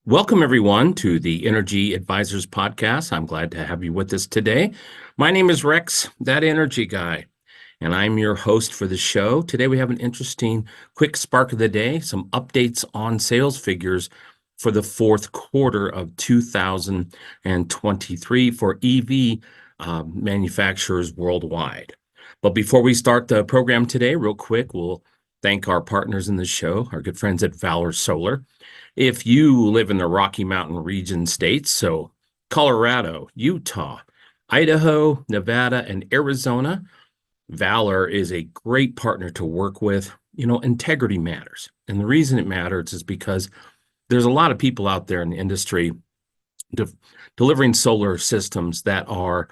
Welcome, everyone, to the Energy Advisors Podcast. I'm glad to have you with us today. My name is Rex, that energy guy, and I'm your host for the show. Today, we have an interesting quick spark of the day, some updates on sales figures for the fourth quarter of 2023 for EV manufacturers worldwide. But before we start the program today, real quick, we'll thank our partners in the show, our good friends at Valor Solar. If you live in the Rocky Mountain region states, so Colorado, Utah, Idaho, Nevada, and Arizona, Valor is a great partner to work with. Integrity matters. And the reason it matters is because there's a lot of people out there in the industry delivering solar systems that are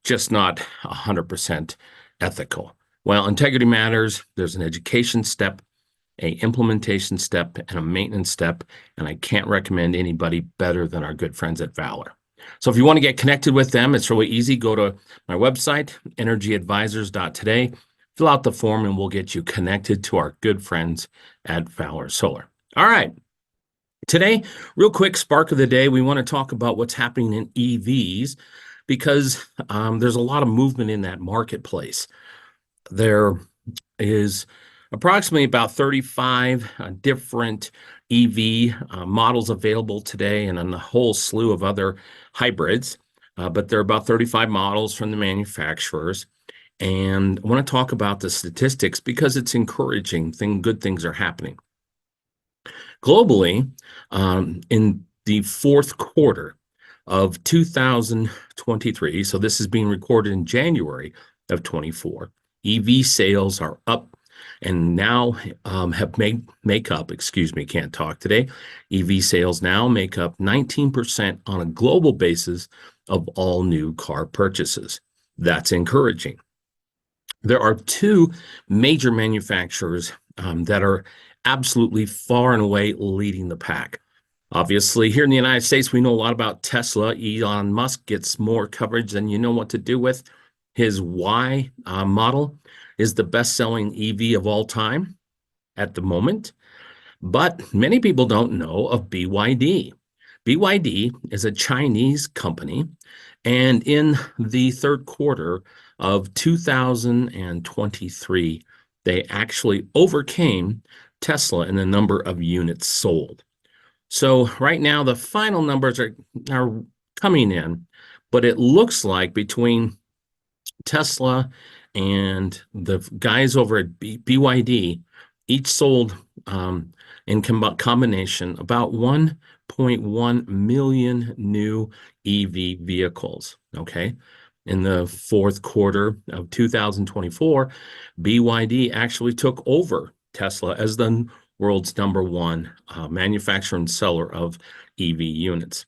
just not 100% ethical. Well, integrity matters. There's an education step, a implementation step, and a maintenance step, and I can't recommend anybody better than our good friends at Valor. So if you want to get connected with them, it's really easy. Go to my website, energyadvisors.today, fill out the form, and we'll get you connected to our good friends at Valor Solar. All right. Today, real quick spark of the day, we want to talk about what's happening in EVs because there's a lot of movement in that marketplace. There is approximately about 35 different EV models available today and a whole slew of other hybrids. But there are about 35 models from the manufacturers. And I want to talk about the statistics because it's encouraging. Good things are happening. Globally, in the fourth quarter of 2023, so this is being recorded in January of 24, EV sales are up and now make up, can't talk today. EV sales now make up 19% on a global basis of all new car purchases. That's encouraging. There are two major manufacturers that are absolutely far and away leading the pack. Obviously, here in the United States, we know a lot about Tesla. Elon Musk gets more coverage than you know what to do with. His Y model is the best-selling EV of all time at the moment. But many people don't know of BYD. BYD is a Chinese company, and in the third quarter of 2023, they actually overcame Tesla in the number of units sold. So right now, the final numbers are coming in, but it looks like between Tesla and the guys over at BYD, each sold in combination about 1.1 million new EV vehicles, okay? In the fourth quarter of 2024, BYD actually took over Tesla as the world's number one manufacturer and seller of EV units.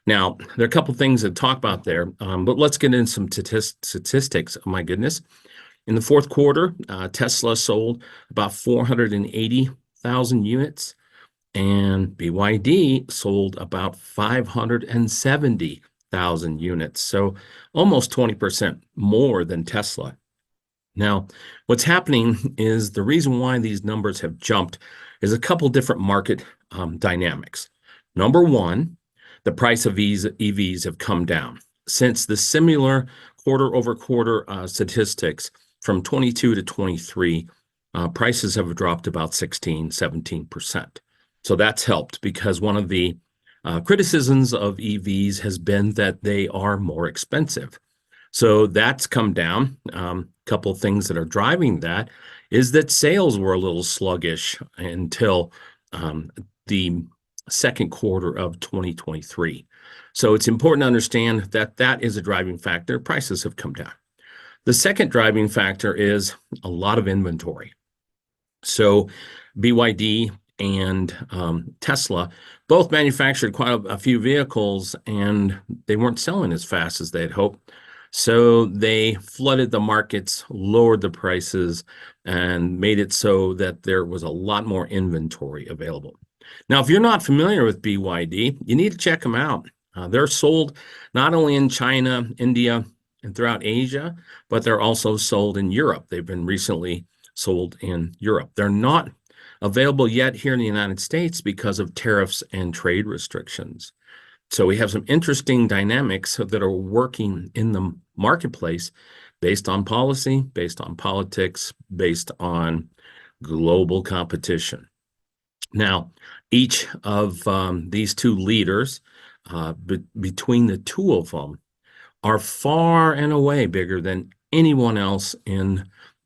Now, there are a couple things to talk about there, but let's get into some statistics. Oh, my goodness. In the fourth quarter, Tesla sold about 480,000 units, and BYD sold about 570,000 units, so almost 20% more than Tesla. Now, what's happening is the reason why these numbers have jumped is a couple different market dynamics. Number one, the price of EVs have come down. Since the similar quarter-over-quarter statistics from 22 to 23, prices have dropped about 16-17%. So that's helped because one of the criticisms of EVs has been that they are more expensive. So that's come down. Couple of things that are driving that is that sales were a little sluggish until the second quarter of 2023. So it's important to understand that that is a driving factor. Prices have come down. The second driving factor is a lot of inventory. So BYD and Tesla both manufactured quite a few vehicles, and they weren't selling as fast as they had hoped. So they flooded the markets, lowered the prices, and made it so that there was a lot more inventory available. Now, if you're not familiar with BYD, you need to check them out. They're sold not only in China, India, and throughout Asia, but they're also sold in Europe. They've been recently sold in Europe. They're not available yet here in the United States because of tariffs and trade restrictions. So we have some interesting dynamics that are working in the marketplace based on policy, based on politics, based on global competition. Now, each of these two leaders, between the two of them, are far and away bigger than anyone else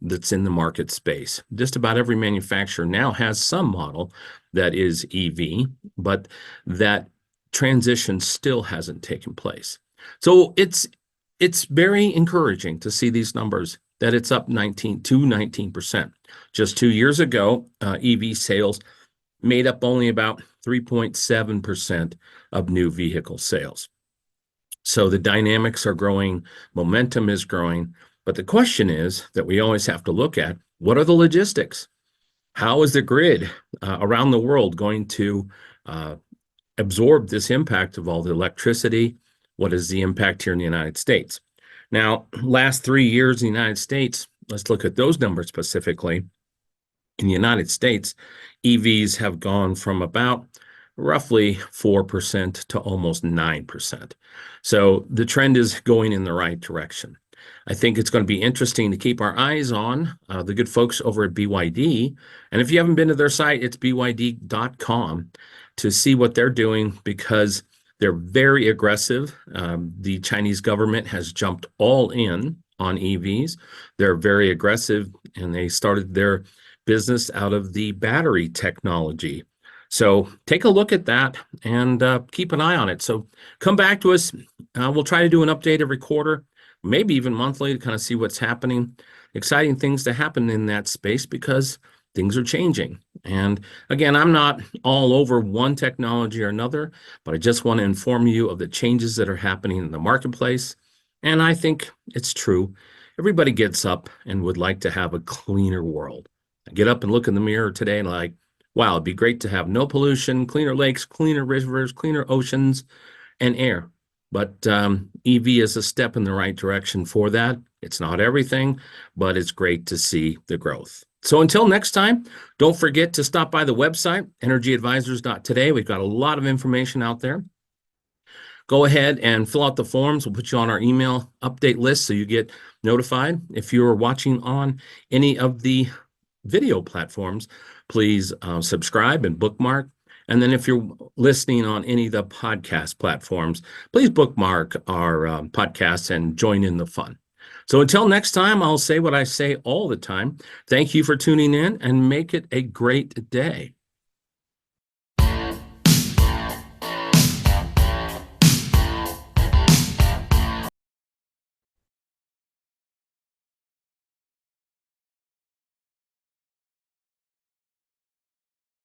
that's in the market space. Just about every manufacturer now has some model that is EV, but that transition still hasn't taken place. So it's very encouraging to see these numbers that it's up 19%. Just 2 years ago, EV sales made up only about 3.7% of new vehicle sales. So the dynamics are growing, momentum is growing, but the question is that we always have to look at, what are the logistics? How is the grid around the world going to absorb this impact of all the electricity? What is the impact here in the United States? Now, last 3 years in the United States, let's look at those numbers specifically. In the United States, EVs have gone from about roughly 4% to almost 9%. So the trend is going in the right direction. I think it's going to be interesting to keep our eyes on the good folks over at BYD. And if you haven't been to their site, it's byd.com to see what they're doing, because they're very aggressive. The Chinese government has jumped all in on EVs. They're very aggressive, and they started their business out of the battery technology. So take a look at that and keep an eye on it. So come back to us. We'll try to do an update every quarter, maybe even monthly, to kind of see what's happening. Exciting things to happen in that space because things are changing. And again, I'm not all over one technology or another, but I just want to inform you of the changes that are happening in the marketplace. And I think it's true. Everybody gets up and would like to have a cleaner world. I get up and look in the mirror today and like, wow, it'd be great to have no pollution, cleaner lakes, cleaner rivers, cleaner oceans, and air. But EV is a step in the right direction for that. It's not everything, but it's great to see the growth. So until next time, don't forget to stop by the website, energyadvisors.today. We've got a lot of information out there. Go ahead and fill out the forms. We'll put you on our email update list so you get notified. If you're watching on any of the video platforms, please subscribe and bookmark. And then if you're listening on any of the podcast platforms, please bookmark our podcasts and join in the fun. So until next time, I'll say what I say all the time. Thank you for tuning in and make it a great day.